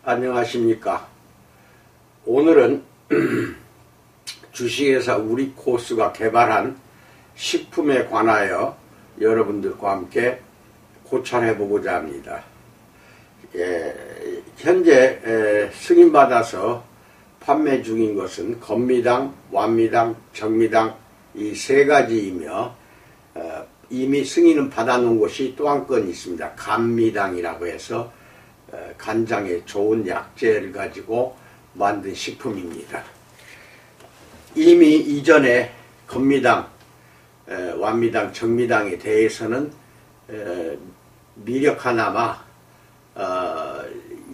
안녕하십니까. 오늘은 주식회사 우리코스가 개발한 식품에 관하여 여러분들과 함께 고찰해보고자 합니다. 현재 승인받아서 판매 중인 것은 건미당, 완미당, 정미당 이 세 가지이며 이미 승인은 받아놓은 곳이 또 한 건 있습니다. 감미당이라고 해서 간장에 좋은 약재를 가지고 만든 식품입니다. 이미 이전에 건미당, 완미당, 정미당에 대해서는 미력 하나마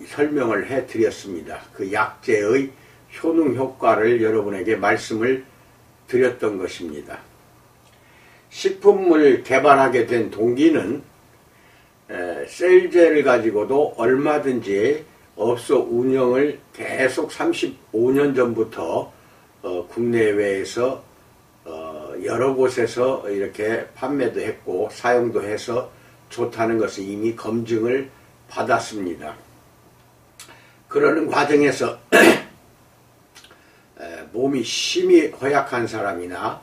설명을 해드렸습니다. 그 약재의 효능 효과를 여러분에게 말씀을 드렸던 것입니다. 식품을 개발하게 된 동기는 셀제를 가지고도 얼마든지 업소 운영을 계속 35년 전부터 국내외에서 여러 곳에서 이렇게 판매도 했고 사용도 해서 좋다는 것을 이미 검증을 받았습니다. 그러는 과정에서 몸이 심히 허약한 사람이나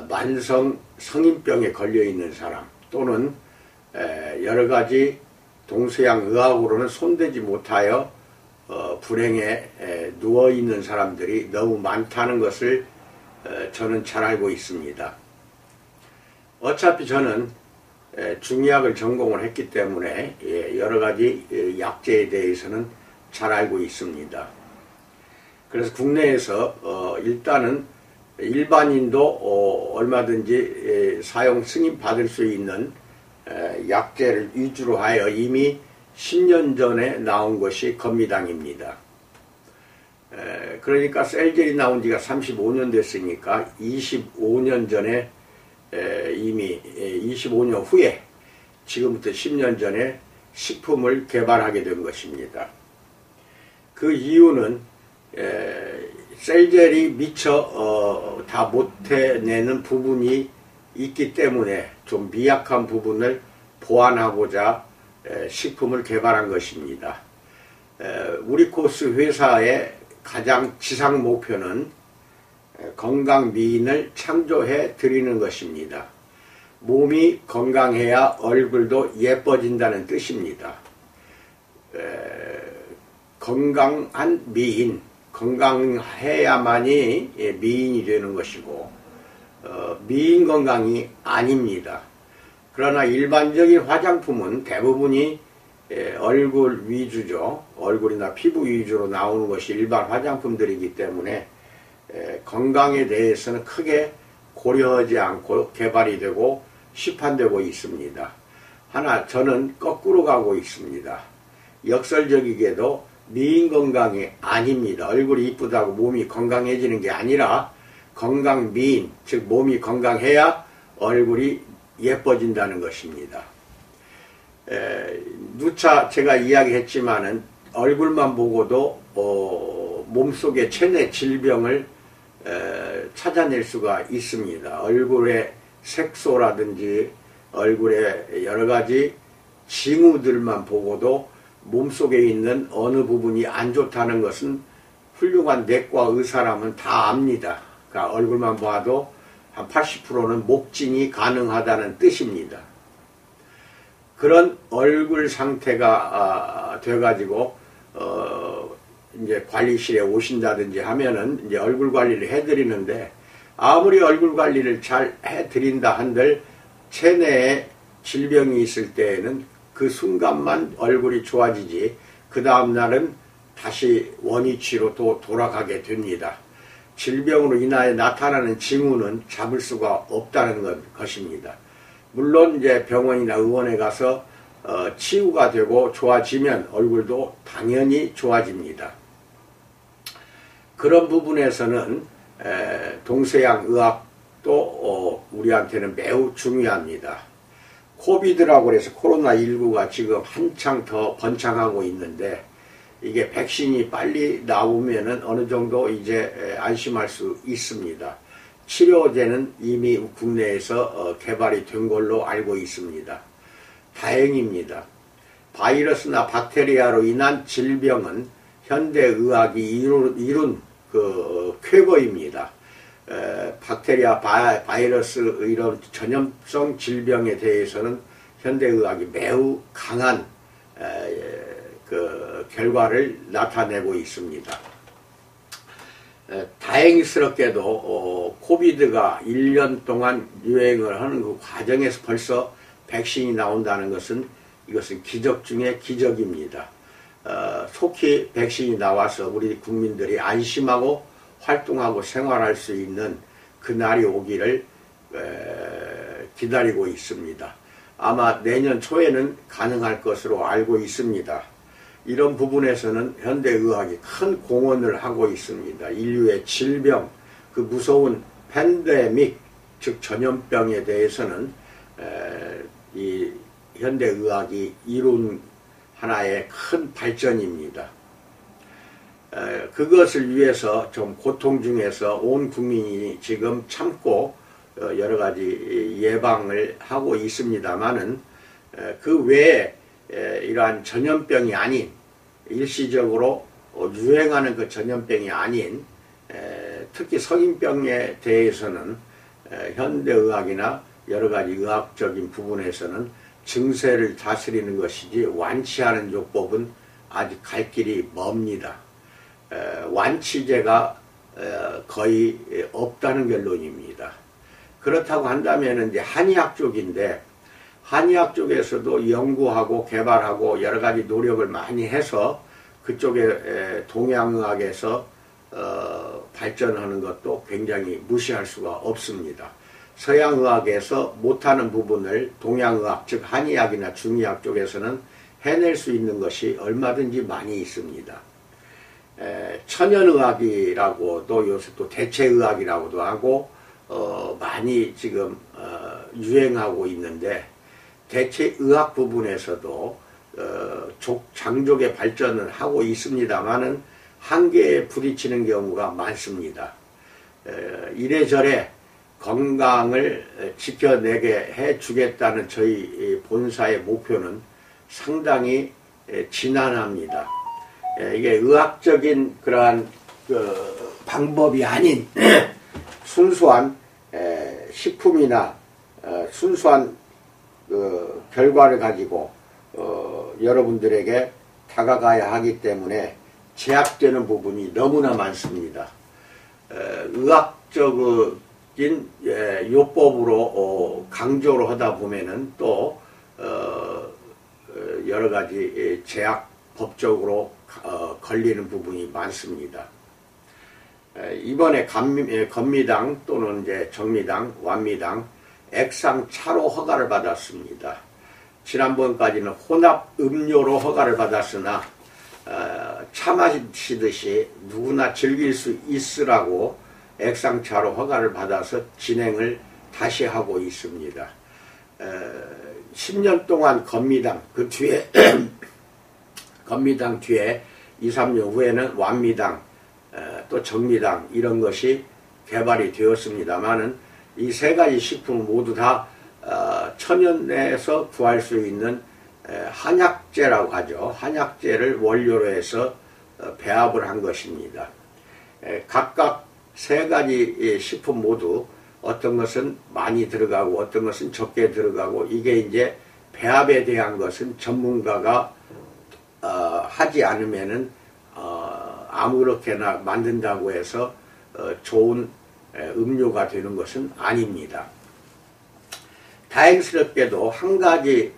만성 성인병에 걸려있는 사람 또는 여러가지 동서양 의학으로는 손대지 못하여 불행에 누워있는 사람들이 너무 많다는 것을 저는 잘 알고 있습니다. 어차피 저는 중의학을 전공을 했기 때문에 여러가지 약재에 대해서는 잘 알고 있습니다. 그래서 국내에서 일단은 일반인도 얼마든지 사용 승인 받을 수 있는 약재를 위주로 하여 이미 10년 전에 나온 것이 건미당입니다. 그러니까 셀젤이 나온 지가 35년 됐으니까 25년 전에 이미 25년 후에 지금부터 10년 전에 식품을 개발하게 된 것입니다. 그 이유는 셀젤이 미처 다 못해내는 부분이 있기 때문에 좀 미약한 부분을 보완하고자 식품을 개발한 것입니다. 우리코스 회사의 가장 지상 목표는 건강미인을 창조해 드리는 것입니다. 몸이 건강해야 얼굴도 예뻐진다는 뜻입니다. 건강한 미인, 건강해야만이 미인이 되는 것이고 미인 건강이 아닙니다. 그러나 일반적인 화장품은 대부분이 얼굴 위주죠. 얼굴이나 피부 위주로 나오는 것이 일반 화장품들이기 때문에 건강에 대해서는 크게 고려하지 않고 개발이 되고 시판되고 있습니다. 하나 저는 거꾸로 가고 있습니다. 역설적이게도 미인 건강이 아닙니다. 얼굴이 이쁘다고 몸이 건강해지는 게 아니라 건강 미인, 즉 몸이 건강해야 얼굴이 예뻐진다는 것입니다. 누차 제가 이야기했지만은 얼굴만 보고도 몸속의 체내 질병을 찾아낼 수가 있습니다. 얼굴의 색소라든지 얼굴의 여러가지 징후들만 보고도 몸속에 있는 어느 부분이 안 좋다는 것은 훌륭한 내과 의사라면 다 압니다. 그러니까 얼굴만 봐도 한 80%는 목진이 가능하다는 뜻입니다. 그런 얼굴 상태가 돼가지고 이제 관리실에 오신다든지 하면은 이제 얼굴 관리를 해드리는데 아무리 얼굴 관리를 잘 해드린다 한들 체내에 질병이 있을 때에는 그 순간만 얼굴이 좋아지지 그 다음날은 다시 원위치로 또 돌아가게 됩니다. 질병으로 인하여 나타나는 징후는 잡을 수가 없다는 것입니다. 물론 이제 병원이나 의원에 가서 치유가 되고 좋아지면 얼굴도 당연히 좋아집니다. 그런 부분에서는 동서양 의학도 우리한테는 매우 중요합니다. 코비드라고 해서 코로나19가 지금 한창 더 번창하고 있는데 이게 백신이 빨리 나오면은 어느 정도 이제 안심할 수 있습니다. 치료제는 이미 국내에서 개발이 된 걸로 알고 있습니다. 다행입니다. 바이러스나 박테리아로 인한 질병은 현대의학이 이룬 그 쾌거입니다. 박테리아, 바이러스 이런 전염성 질병에 대해서는 현대의학이 매우 강한 그 결과를 나타내고 있습니다. 다행스럽게도 코비드가 1년 동안 유행을 하는 그 과정에서 벌써 백신이 나온다는 것은 이것은 기적 중의 기적입니다. 속히 백신이 나와서 우리 국민들이 안심하고 활동하고 생활할 수 있는 그날이 오기를 기다리고 있습니다. 아마 내년 초에는 가능할 것으로 알고 있습니다. 이런 부분에서는 현대의학이 큰 공헌을 하고 있습니다. 인류의 질병, 그 무서운 팬데믹, 즉 전염병에 대해서는 이 현대의학이 이룬 하나의 큰 발전입니다. 그것을 위해서 좀 고통 중에서 온 국민이 지금 참고 여러 가지 예방을 하고 있습니다만은 그 외에 이러한 전염병이 아닌 일시적으로 유행하는 그 전염병이 아닌 특히 성인병에 대해서는 현대의학이나 여러 가지 의학적인 부분에서는 증세를 다스리는 것이지 완치하는 요법은 아직 갈 길이 멉니다. 완치제가 거의 없다는 결론입니다. 그렇다고 한다면 이제 한의학 쪽인데 한의학 쪽에서도 연구하고 개발하고 여러 가지 노력을 많이 해서 그쪽에 동양의학에서 발전하는 것도 굉장히 무시할 수가 없습니다. 서양의학에서 못하는 부분을 동양의학, 즉 한의학이나 중의학 쪽에서는 해낼 수 있는 것이 얼마든지 많이 있습니다. 천연의학이라고도 요새 또 대체의학이라고도 하고 많이 지금 유행하고 있는데 대체의학 부분에서도 장족의 발전을 하고 있습니다만은 한계에 부딪히는 경우가 많습니다. 이래저래 건강을 지켜내게 해주겠다는 저희 본사의 목표는 상당히 지난합니다. 이게 의학적인 그러한 그 방법이 아닌 순수한 식품이나 순수한 그 결과를 가지고 여러분들에게 다가가야 하기 때문에 제약되는 부분이 너무나 많습니다. 의학적인 요법으로 강조를 하다 보면은 또 여러 가지 제약 법적으로 걸리는 부분이 많습니다. 이번에 건미당 또는 이제 정미당, 완미당 액상차로 허가를 받았습니다. 지난번까지는 혼합 음료로 허가를 받았으나 차 마시듯이 누구나 즐길 수 있으라고 액상차로 허가를 받아서 진행을 다시 하고 있습니다. 10년 동안 건미당, 그 뒤에 건미당 뒤에 2, 3년 후에는 완미당, 또 정미당 이런 것이 개발이 되었습니다만은 이 세 가지 식품은 모두 다 천연에서 구할 수 있는 한약재라고 하죠. 한약재를 원료로 해서 배합을 한 것입니다. 각각 세 가지 식품 모두 어떤 것은 많이 들어가고 어떤 것은 적게 들어가고 이게 이제 배합에 대한 것은 전문가가 하지 않으면은 아무렇게나 만든다고 해서 좋은 음료가 되는 것은 아닙니다. 다행스럽게도 한 가지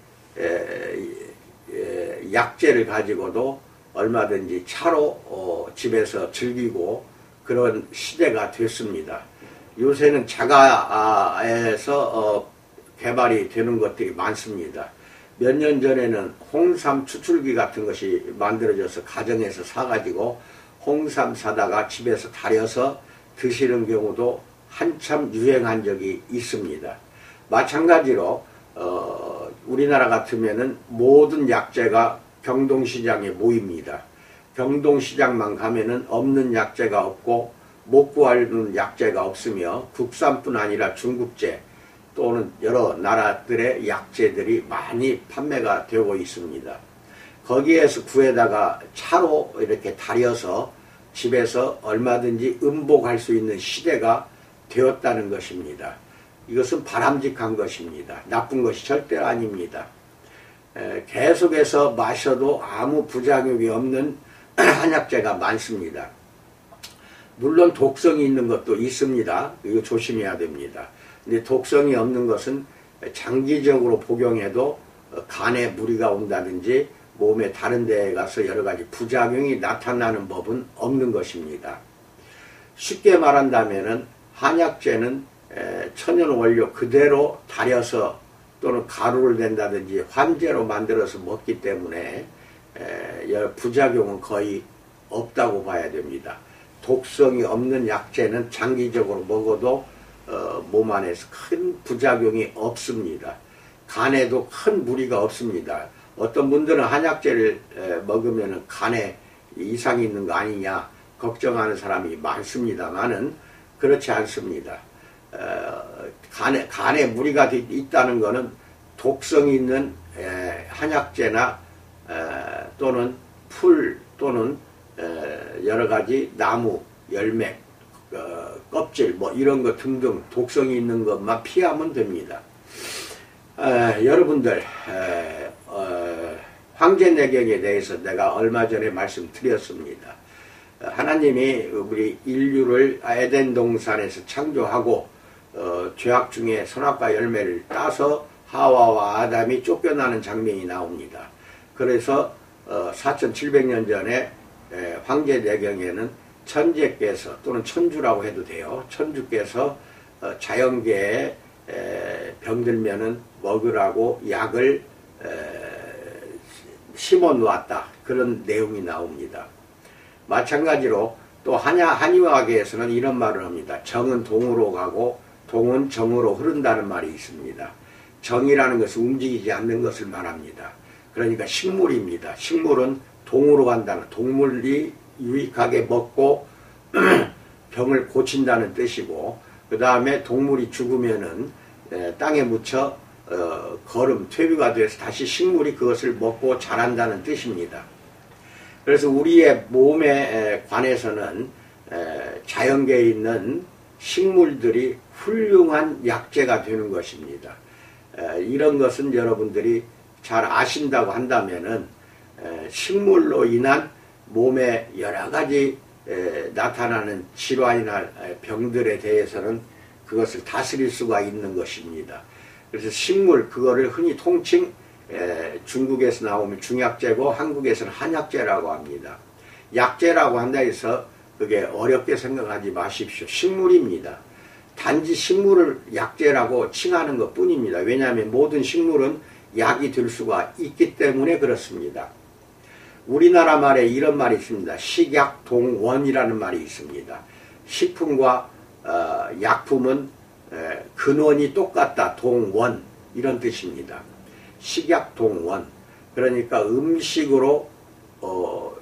약재를 가지고도 얼마든지 차로 집에서 즐기고 그런 시대가 됐습니다. 요새는 자가에서 개발이 되는 것들이 많습니다. 몇 년 전에는 홍삼 추출기 같은 것이 만들어져서 가정에서 사가지고 홍삼 사다가 집에서 달여서 드시는 경우도 한참 유행한 적이 있습니다. 마찬가지로 우리나라 같으면은 모든 약재가 경동시장에 모입니다. 경동시장만 가면은 없는 약재가 없고 못 구하는 약재가 없으며 국산뿐 아니라 중국제 또는 여러 나라들의 약재들이 많이 판매가 되고 있습니다. 거기에서 구해다가 차로 이렇게 달여서 집에서 얼마든지 음복할 수 있는 시대가 되었다는 것입니다. 이것은 바람직한 것입니다. 나쁜 것이 절대 아닙니다. 계속해서 마셔도 아무 부작용이 없는 한약재가 많습니다. 물론 독성이 있는 것도 있습니다. 이거 조심해야 됩니다. 근데 독성이 없는 것은 장기적으로 복용해도 간에 무리가 온다든지 몸에 다른 데에 가서 여러 가지 부작용이 나타나는 법은 없는 것입니다. 쉽게 말한다면은 한약재는 천연 원료 그대로 달여서 또는 가루를 댄다든지 환제로 만들어서 먹기 때문에 부작용은 거의 없다고 봐야 됩니다. 독성이 없는 약재는 장기적으로 먹어도 몸 안에서 큰 부작용이 없습니다. 간에도 큰 무리가 없습니다. 어떤 분들은 한약재를 먹으면 간에 이상이 있는 거 아니냐 걱정하는 사람이 많습니다만은 그렇지 않습니다. 간에 무리가 있다는 것은 독성이 있는 한약재나 또는 풀 또는 여러 가지 나무, 열매, 껍질 뭐 이런 것 등등 독성이 있는 것만 피하면 됩니다. 여러분들 황제내경에 대해서 내가 얼마 전에 말씀드렸습니다. 하나님이 우리 인류를 에덴 동산에서 창조하고 죄악 중에 선악과 열매를 따서 하와와 아담이 쫓겨나는 장면이 나옵니다. 그래서 4700년 전에 황제내경에는 천재께서 또는 천주라고 해도 돼요. 천주께서 자연계에 병들면은 먹으라고 약을 심어 놓았다. 그런 내용이 나옵니다. 마찬가지로 또 한의학에서는 이런 말을 합니다. 정은 동으로 가고 동은 정으로 흐른다는 말이 있습니다. 정이라는 것은 움직이지 않는 것을 말합니다. 그러니까 식물입니다. 식물은 동으로 간다는, 동물이 유익하게 먹고 병을 고친다는 뜻이고, 그 다음에 동물이 죽으면은 땅에 묻혀 거름, 퇴비가 돼서 다시 식물이 그것을 먹고 자란다는 뜻입니다. 그래서 우리의 몸에 관해서는 자연계에 있는 식물들이 훌륭한 약재가 되는 것입니다. 이런 것은 여러분들이 잘 아신다고 한다면은 식물로 인한 몸에 여러 가지 나타나는 질환이나 병들에 대해서는 그것을 다스릴 수가 있는 것입니다. 그래서 식물, 그거를 흔히 통칭 중국에서 나오면 중약재고 한국에서는 한약재라고 합니다. 약재라고 한다 해서 그게 어렵게 생각하지 마십시오. 식물입니다. 단지 식물을 약재라고 칭하는 것 뿐입니다. 왜냐하면 모든 식물은 약이 될 수가 있기 때문에 그렇습니다. 우리나라 말에 이런 말이 있습니다. 식약동원이라는 말이 있습니다. 식품과 약품은 근원이 똑같다. 동원, 이런 뜻입니다. 식약동원. 그러니까 음식으로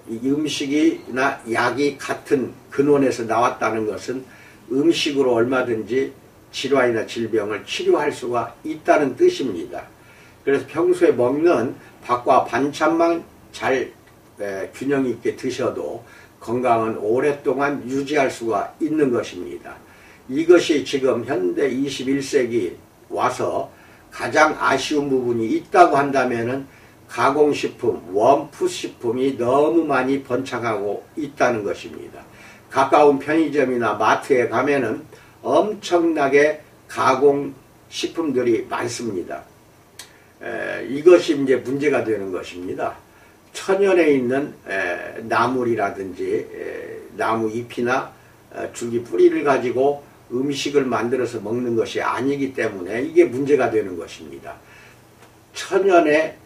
음식이나 약이 같은 근원에서 나왔다는 것은 음식으로 얼마든지 질환이나 질병을 치료할 수가 있다는 뜻입니다. 그래서 평소에 먹는 밥과 반찬만 잘 균형 있게 드셔도 건강은 오랫동안 유지할 수가 있는 것입니다. 이것이 지금 현대 21세기 와서 가장 아쉬운 부분이 있다고 한다면은 가공식품, 원푸드식품이 너무 많이 번창하고 있다는 것입니다. 가까운 편의점이나 마트에 가면은 엄청나게 가공식품들이 많습니다. 이것이 이제 문제가 되는 것입니다. 천연에 있는 나물이라든지 나무 잎이나 줄기 뿌리를 가지고 음식을 만들어서 먹는 것이 아니기 때문에 이게 문제가 되는 것입니다. 천연에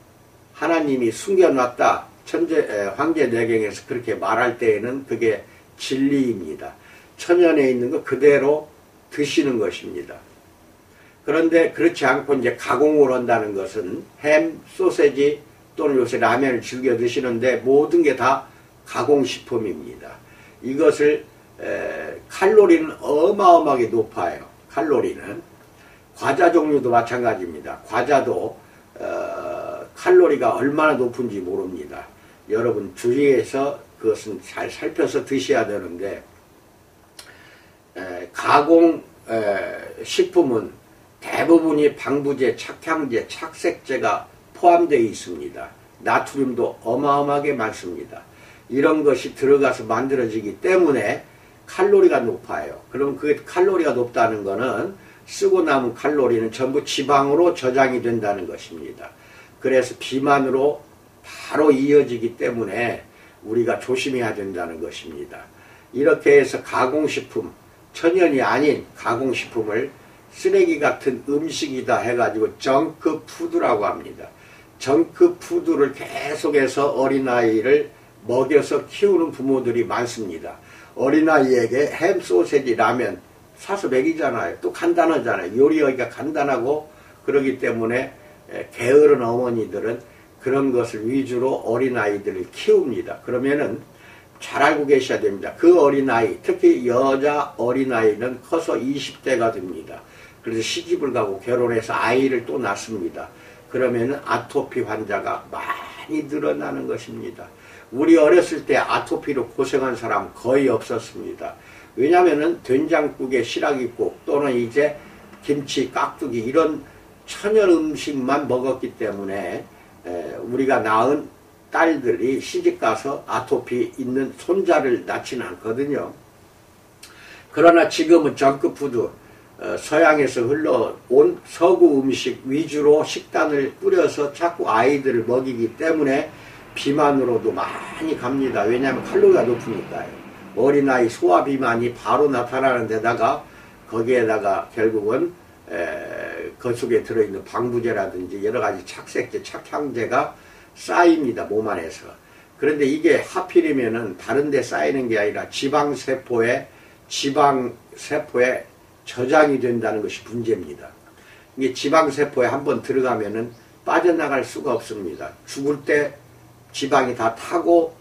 하나님이 숨겨놨다. 황제내경에서 그렇게 말할 때에는 그게 진리입니다. 천연에 있는 거 그대로 드시는 것입니다. 그런데 그렇지 않고 이제 가공을 한다는 것은 햄, 소세지 또는 요새 라면을 즐겨 드시는데 모든 게 다 가공식품입니다. 이것을 칼로리는 어마어마하게 높아요. 칼로리는. 과자 종류도 마찬가지입니다. 과자도 칼로리가 얼마나 높은지 모릅니다. 여러분 주의해서 그것은 잘 살펴서 드셔야 되는데, 가공 식품은 대부분이 방부제, 착향제, 착색제가 포함되어 있습니다. 나트륨도 어마어마하게 많습니다. 이런 것이 들어가서 만들어지기 때문에 칼로리가 높아요. 그럼 그 칼로리가 높다는 것은 쓰고 남은 칼로리는 전부 지방으로 저장이 된다는 것입니다. 그래서 비만으로 바로 이어지기 때문에 우리가 조심해야 된다는 것입니다. 이렇게 해서 가공식품, 천연이 아닌 가공식품을 쓰레기 같은 음식이다 해가지고 정크푸드라고 합니다. 정크푸드를 계속해서 어린아이를 먹여서 키우는 부모들이 많습니다. 어린아이에게 햄, 소세지, 라면 사서 먹이잖아요. 또 간단하잖아요. 요리하기가 간단하고 그러기 때문에 게으른 어머니들은 그런 것을 위주로 어린아이들을 키웁니다. 그러면은 잘 알고 계셔야 됩니다. 그 어린아이, 특히 여자 어린아이는 커서 20대가 됩니다. 그래서 시집을 가고 결혼해서 아이를 또 낳습니다. 그러면은 아토피 환자가 많이 늘어나는 것입니다. 우리 어렸을 때 아토피로 고생한 사람 거의 없었습니다. 왜냐하면은 된장국에 시라기국 또는 이제 김치, 깍두기 이런 천연 음식만 먹었기 때문에 우리가 낳은 딸들이 시집가서 아토피 있는 손자를 낳지는 않거든요. 그러나 지금은 정크푸드, 서양에서 흘러온 서구 음식 위주로 식단을 꾸려서 자꾸 아이들을 먹이기 때문에 비만으로도 많이 갑니다. 왜냐하면 칼로리가 높으니까요. 어린아이 소화비만이 바로 나타나는 데다가 거기에다가 결국은 그 속에 들어있는 방부제라든지 여러가지 착색제, 착향제가 쌓입니다. 몸 안에서. 그런데 이게 하필이면은 다른 데 쌓이는 게 아니라 지방세포에 저장이 된다는 것이 문제입니다. 이게 지방세포에 한번 들어가면은 빠져나갈 수가 없습니다. 죽을 때 지방이 다 타고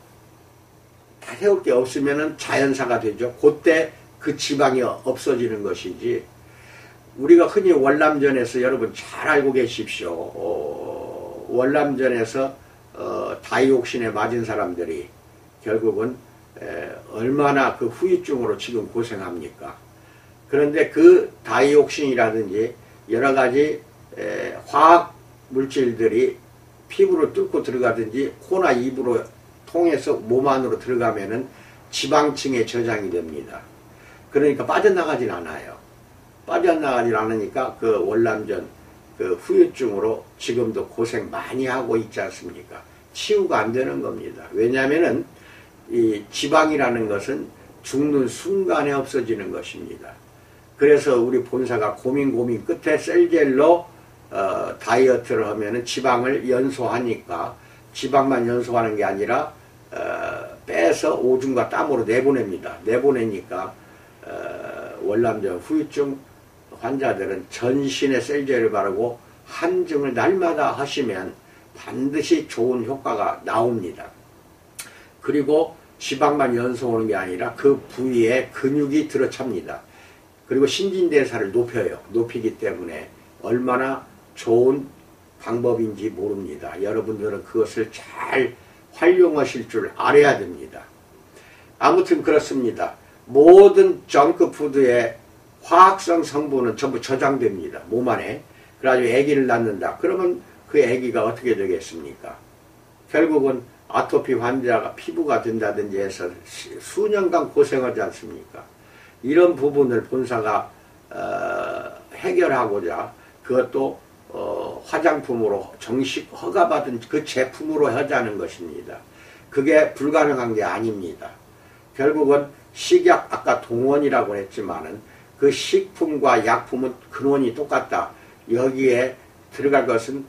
다 세울 게 없으면은 자연사가 되죠. 그때 그 지방이 없어지는 것이지. 우리가 흔히 월남전에서 여러분 잘 알고 계십시오. 월남전에서 다이옥신에 맞은 사람들이 결국은 얼마나 그 후유증으로 지금 고생합니까? 그런데 그 다이옥신이라든지 여러 가지 화학 물질들이 피부로 뚫고 들어가든지 코나 입으로 통해서 몸 안으로 들어가면은 지방층에 저장이 됩니다. 그러니까 빠져나가질 않아요. 빠져나가질 않으니까 그 월남전 그 후유증으로 지금도 고생 많이 하고 있지 않습니까? 치유가 안 되는 겁니다. 왜냐하면은 이 지방이라는 것은 죽는 순간에 없어지는 것입니다. 그래서 우리 본사가 고민 끝에 셀젤로 다이어트를 하면은 지방을 연소하니까 지방만 연소하는 게 아니라 빼서 오줌과 땀으로 내보냅니다. 내보내니까 월남전 후유증 환자들은 전신에 셀젤을 바르고 한증을 날마다 하시면 반드시 좋은 효과가 나옵니다. 그리고 지방만 연소하는 게 아니라 그 부위에 근육이 들어찹니다. 그리고 신진대사를 높여요. 높이기 때문에 얼마나 좋은 방법인지 모릅니다. 여러분들은 그것을 잘 활용하실 줄 알아야 됩니다. 아무튼 그렇습니다. 모든 정크푸드의 화학성 성분은 전부 저장됩니다. 몸 안에. 그래가지고 아기를 낳는다. 그러면 그 아기가 어떻게 되겠습니까? 결국은 아토피 환자가 피부가 된다든지 해서 수년간 고생하지 않습니까? 이런 부분을 본사가 해결하고자 그것도 화장품으로 정식 허가받은 그 제품으로 하자는 것입니다. 그게 불가능한 게 아닙니다. 결국은 식약, 아까 동원이라고 했지만은 그 식품과 약품은 근원이 똑같다. 여기에 들어갈 것은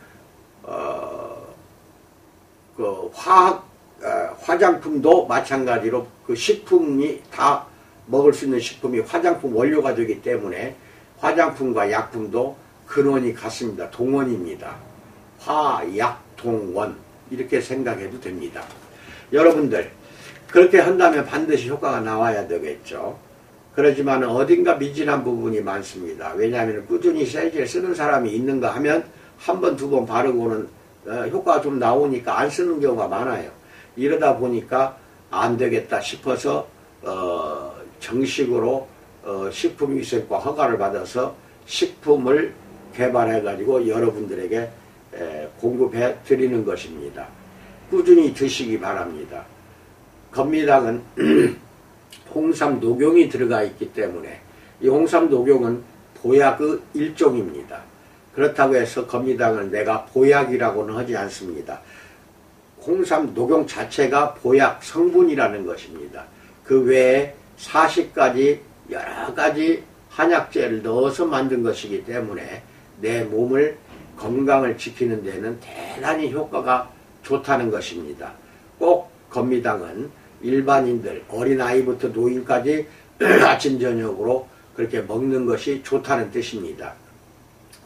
그 화장품도 마찬가지로 그 식품이 다 먹을 수 있는 식품이 화장품 원료가 되기 때문에 화장품과 약품도 근원이 같습니다. 동원입니다. 화약동원 이렇게 생각해도 됩니다. 여러분들 그렇게 한다면 반드시 효과가 나와야 되겠죠. 그렇지만 어딘가 미진한 부분이 많습니다. 왜냐하면 꾸준히 셀젤 쓰는 사람이 있는가 하면 한 번, 두 번 바르고는 효과가 좀 나오니까 안 쓰는 경우가 많아요. 이러다 보니까 안 되겠다 싶어서 정식으로 식품위생과 허가를 받아서 식품을 개발해 가지고 여러분들에게 공급해 드리는 것입니다. 꾸준히 드시기 바랍니다. 건미당은 홍삼 녹용이 들어가 있기 때문에 이 홍삼 녹용은 보약의 일종입니다. 그렇다고 해서 건미당을 내가 보약이라고는 하지 않습니다. 홍삼 녹용 자체가 보약 성분이라는 것입니다. 그 외에 40가지 여러 가지 한약재를 넣어서 만든 것이기 때문에 내 몸을 건강을 지키는 데는 대단히 효과가 좋다는 것입니다. 꼭 건미당은 일반인들 어린아이부터 노인까지 아침 저녁으로 그렇게 먹는 것이 좋다는 뜻입니다.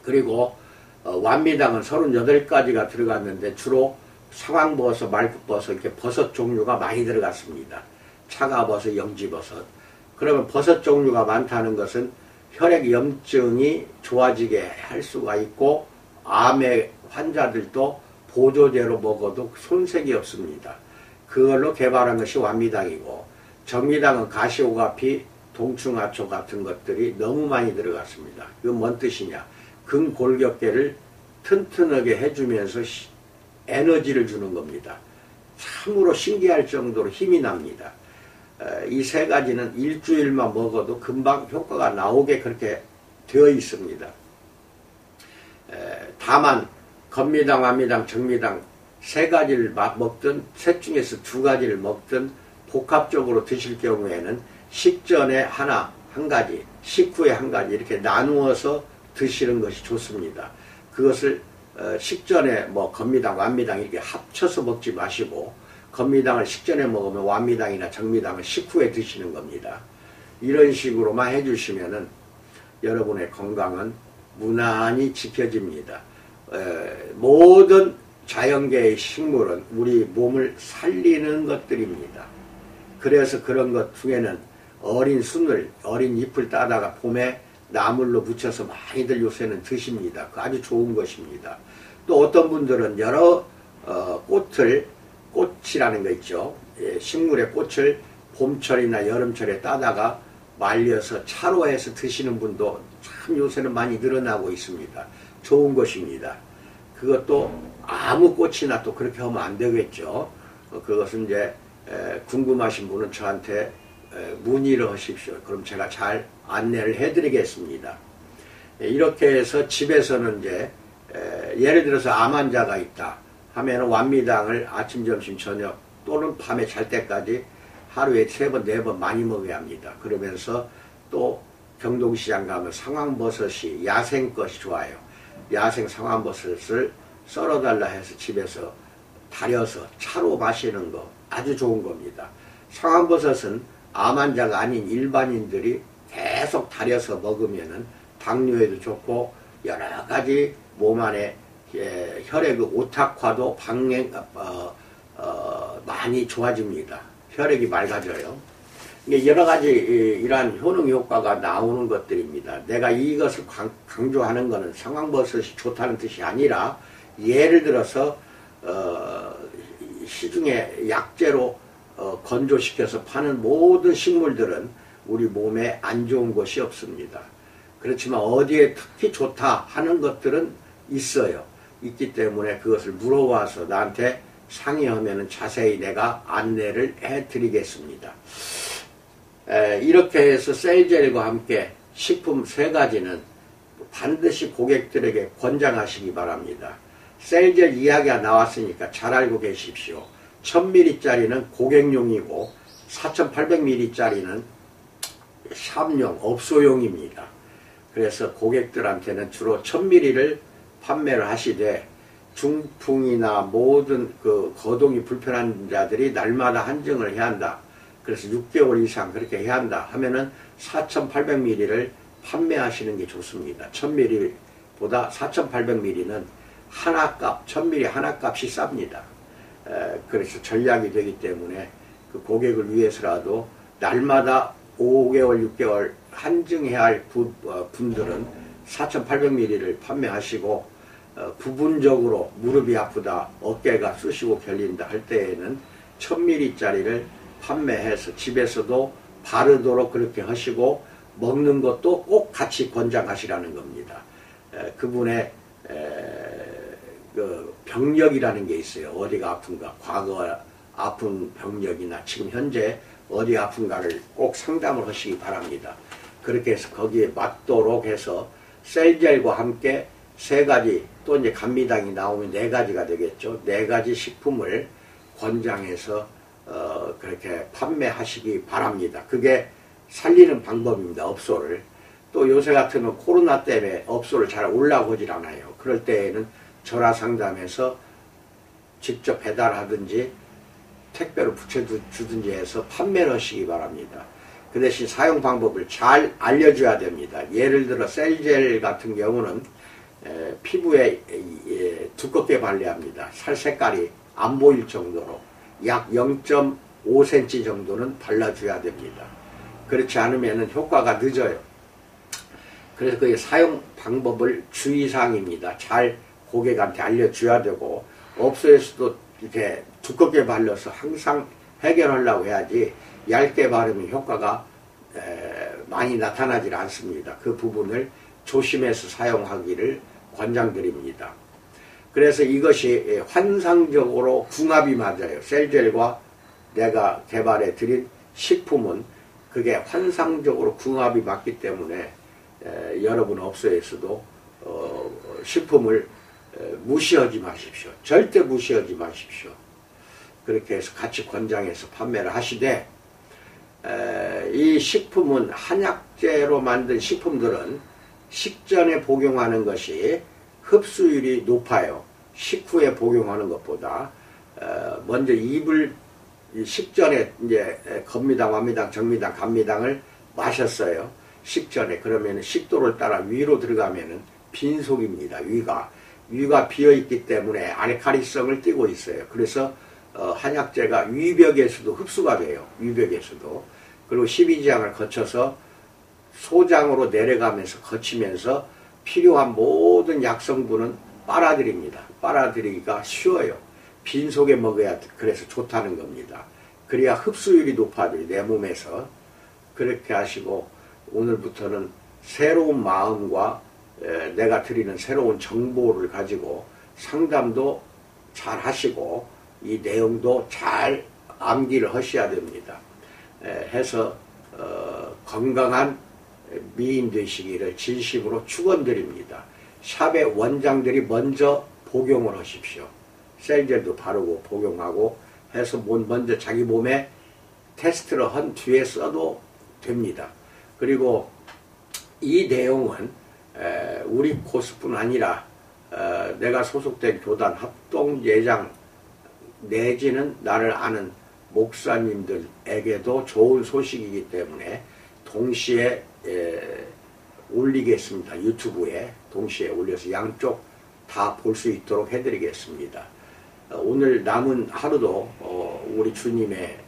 그리고 완미당은 38가지가 들어갔는데 주로 상황버섯, 말국버섯 이렇게 버섯 종류가 많이 들어갔습니다. 차가버섯, 영지버섯. 그러면 버섯 종류가 많다는 것은 혈액 염증이 좋아지게 할 수가 있고 암의 환자들도 보조제로 먹어도 손색이 없습니다. 그걸로 개발한 것이 완미당이고 정미당은 가시오가피, 동충하초 같은 것들이 너무 많이 들어갔습니다. 이건 뭔 뜻이냐? 근골격계를 튼튼하게 해주면서 에너지를 주는 겁니다. 참으로 신기할 정도로 힘이 납니다. 이 세 가지는 일주일만 먹어도 금방 효과가 나오게 그렇게 되어 있습니다. 다만 건미당, 완미당, 정미당 세 가지를 먹든 셋 중에서 두 가지를 먹든 복합적으로 드실 경우에는 식전에 한 가지, 식후에 한 가지 이렇게 나누어서 드시는 것이 좋습니다. 그것을 식전에 뭐 건미당, 완미당 이렇게 합쳐서 먹지 마시고 건미당을 식전에 먹으면 완미당이나 정미당을 식후에 드시는 겁니다. 이런 식으로만 해주시면은 여러분의 건강은 무난히 지켜집니다. 모든 자연계의 식물은 우리 몸을 살리는 것들입니다. 그래서 그런 것 중에는 어린 순을, 어린 잎을 따다가 봄에 나물로 무쳐서 많이들 요새는 드십니다. 그 아주 좋은 것입니다. 또 어떤 분들은 여러 꽃이라는 거 있죠. 식물의 꽃을 봄철이나 여름철에 따다가 말려서 차로 해서 드시는 분도 참 요새는 많이 늘어나고 있습니다. 좋은 것입니다. 그것도 아무 꽃이나 또 그렇게 하면 안 되겠죠. 그것은 이제 궁금하신 분은 저한테 문의를 하십시오. 그럼 제가 잘 안내를 해드리겠습니다. 이렇게 해서 집에서는 이제 예를 들어서 암 환자가 있다 하면 완미당을 아침, 점심, 저녁 또는 밤에 잘 때까지 하루에 3번, 4번 많이 먹어야 합니다. 그러면서 또 경동시장 가면 상황버섯이 야생 것이 좋아요. 야생 상황버섯을 썰어달라 해서 집에서 달여서 차로 마시는 거 아주 좋은 겁니다. 상황버섯은 암 환자가 아닌 일반인들이 계속 달여서 먹으면은 당뇨에도 좋고 여러 가지 몸 안에 혈액의 오탁화도 많이 좋아집니다. 혈액이 맑아져요. 여러 가지 이러한 효능 효과가 나오는 것들입니다. 내가 이것을 강조하는 것은 상황버섯이 좋다는 뜻이 아니라 예를 들어서 시중에 약재로 건조시켜서 파는 모든 식물들은 우리 몸에 안 좋은 것이 없습니다. 그렇지만 어디에 특히 좋다 하는 것들은 있어요. 있기 때문에 그것을 물어와서 나한테 상의하면 자세히 내가 안내를 해드리겠습니다. 이렇게 해서 셀젤과 함께 식품 3가지는 반드시 고객들에게 권장하시기 바랍니다. 셀젤 이야기가 나왔으니까 잘 알고 계십시오. 1000ml짜리는 고객용이고 4800ml짜리는 샵용, 업소용입니다. 그래서 고객들한테는 주로 1000ml를 판매를 하시되 중풍이나 모든 그 거동이 불편한 자들이 날마다 한증을 해야 한다. 그래서 6개월 이상 그렇게 해야 한다 하면은 4800ml를 판매하시는 게 좋습니다. 1000ml보다 4800ml는 하나값, 1000ml 하나값이 쌉니다. 그래서 전략이 되기 때문에 그 고객을 위해서라도 날마다 5개월, 6개월 한증해야 할 분들은 4800ml를 판매하시고 부분적으로 무릎이 아프다, 어깨가 쑤시고 결린다 할 때에는 1000ml짜리를 판매해서 집에서도 바르도록 그렇게 하시고 먹는 것도 꼭 같이 권장하시라는 겁니다. 그분의 그 병력이라는 게 있어요. 어디가 아픈가, 과거 아픈 병력이나 지금 현재 어디 아픈가를 꼭 상담을 하시기 바랍니다. 그렇게 해서 거기에 맞도록 해서 셀젤과 함께 3가지, 또 이제 감미당이 나오면 4가지가 되겠죠. 4가지 식품을 권장해서 그렇게 판매하시기 바랍니다. 그게 살리는 방법입니다. 업소를. 또 요새 같으면 코로나 때문에 업소를 잘 올라오질 않아요. 그럴 때에는 전화 상담해서 직접 배달하든지 택배로 붙여주든지 해서 판매를 하시기 바랍니다. 그 대신 사용 방법을 잘 알려줘야 됩니다. 예를 들어 셀젤 같은 경우는 피부에 두껍게 발라야 합니다. 살 색깔이 안 보일 정도로 약 0.5cm 정도는 발라줘야 됩니다. 그렇지 않으면 효과가 늦어요. 그래서 그 사용 방법을 주의사항입니다. 잘 고객한테 알려줘야 되고, 업소에서도 이렇게 두껍게 발라서 항상 해결하려고 해야지 얇게 바르면 효과가 많이 나타나질 않습니다. 그 부분을 조심해서 사용하기를 권장드립니다. 그래서 이것이 환상적으로 궁합이 맞아요. 셀젤과 내가 개발해 드린 식품은 그게 환상적으로 궁합이 맞기 때문에 여러분 업소에서도 식품을 무시하지 마십시오. 절대 무시하지 마십시오. 그렇게 해서 같이 권장해서 판매를 하시되, 이 식품은 한약재로 만든 식품들은 식전에 복용하는 것이 흡수율이 높아요. 식후에 복용하는 것보다. 먼저 식전에 이제 건미당, 완미당, 정미당, 감미당을 마셨어요. 식전에. 그러면 식도를 따라 위로 들어가면은 빈속입니다. 위가 비어있기 때문에 알칼리성을 띠고 있어요. 그래서 한약재가 위벽에서도 흡수가 돼요. 위벽에서도. 그리고 12지장을 거쳐서 소장으로 내려가면서 거치면서 필요한 모든 약성분은 빨아들입니다. 빨아들이기가 쉬워요. 빈속에 먹어야 그래서 좋다는 겁니다. 그래야 흡수율이 높아져요. 내 몸에서. 그렇게 하시고 오늘부터는 새로운 마음과 내가 드리는 새로운 정보를 가지고 상담도 잘 하시고 이 내용도 잘 암기를 하셔야 됩니다. 해서 건강한 미인 되시기를 진심으로 축원드립니다. 샵의 원장들이 먼저 복용을 하십시오. 셀젤도 바르고 복용하고 해서 먼저 자기 몸에 테스트를 한 뒤에 써도 됩니다. 그리고 이 내용은 우리 코스뿐 아니라 내가 소속된 교단 합동예장 내지는 나를 아는 목사님들에게도 좋은 소식이기 때문에 동시에 올리겠습니다. 유튜브에 동시에 올려서 양쪽 다 볼 수 있도록 해드리겠습니다. 오늘 남은 하루도 우리 주님의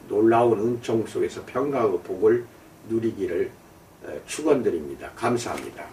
놀라운 은총 속에서 평강하고 복을 누리기를 축원드립니다. 감사합니다.